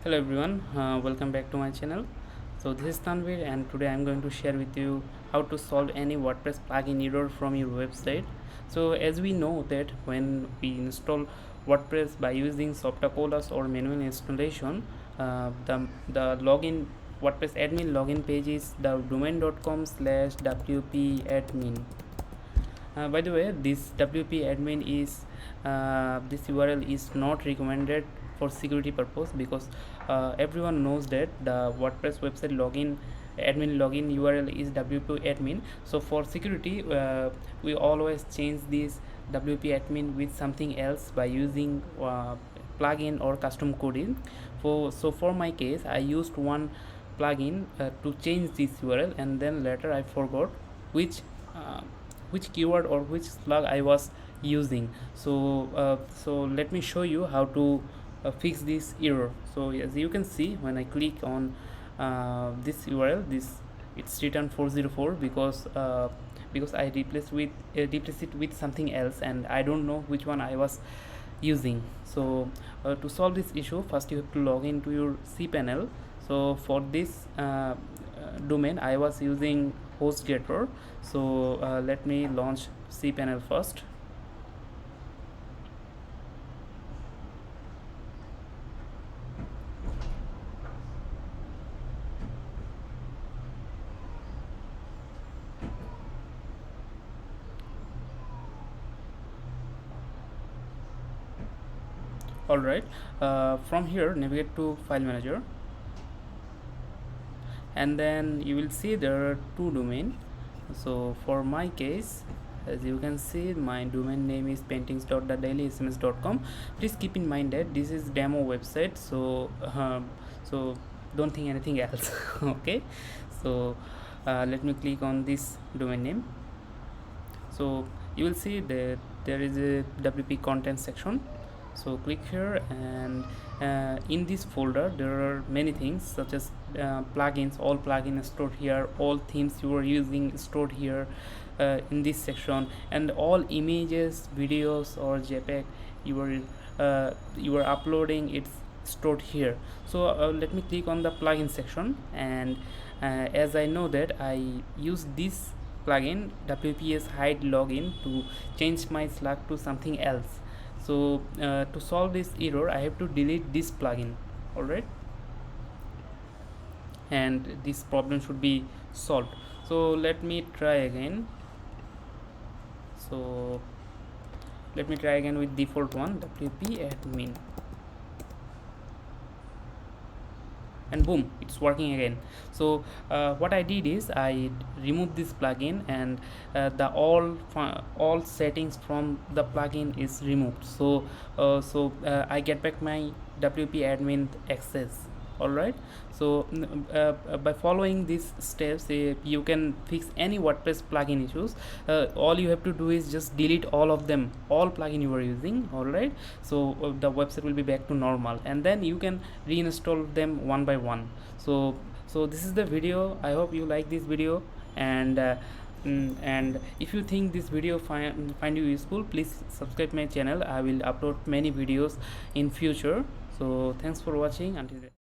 Hello everyone, welcome back to my channel. So this is Tanvir and today I'm going to share with you how to solve any WordPress plugin error from your website. So as we know that when we install WordPress by using Softacolas or manual installation, the login WordPress admin login page is the domain.com/wp-admin. By the way, this WP admin is this URL is not recommended for security purpose because everyone knows that the WordPress website admin login URL is WP admin. So for security, we always change this WP admin with something else by using plugin or custom coding. For my case, I used one plugin to change this URL, and then later I forgot which uh, which keyword or which slug I was using. So let me show you how to fix this error. So as you can see, when I click on this URL, it's written 404 because I replace it with something else, and I don't know which one I was using. So to solve this issue, first you have to log into your cPanel. So for this domain I was using HostGator. So let me launch cPanel first. Alright, from here navigate to file manager, and then you will see there are two domains. So for my case, as you can see, my domain name is paintings.thedailysms.com. please keep in mind that this is demo website, so don't think anything else. Okay, so let me click on this domain name. So you will see that there is a WP content section. So click here, and in this folder there are many things such as plugins. All plugins stored here, all themes you are using stored here in this section, and all images, videos or JPEG you are uploading, it's stored here. So let me click on the plugin section, and as I know that I use this plugin WPS hide login to change my slug to something else. So to solve this error I have to delete this plugin. Alright, and this problem should be solved. So let me try again. So let me try again with default one, WP admin, and boom, it's working again. So what I did is I removed this plugin, and the all settings from the plugin is removed. So I get back my WP admin access. Alright, so by following these steps you can fix any WordPress plugin issues. All you have to do is just delete all of them, all plugin you are using. Alright, so the website will be back to normal, and then you can reinstall them one by one. So this is the video. I hope you like this video, and if you think this video find you useful, please subscribe my channel. I will upload many videos in future. So thanks for watching. Until then.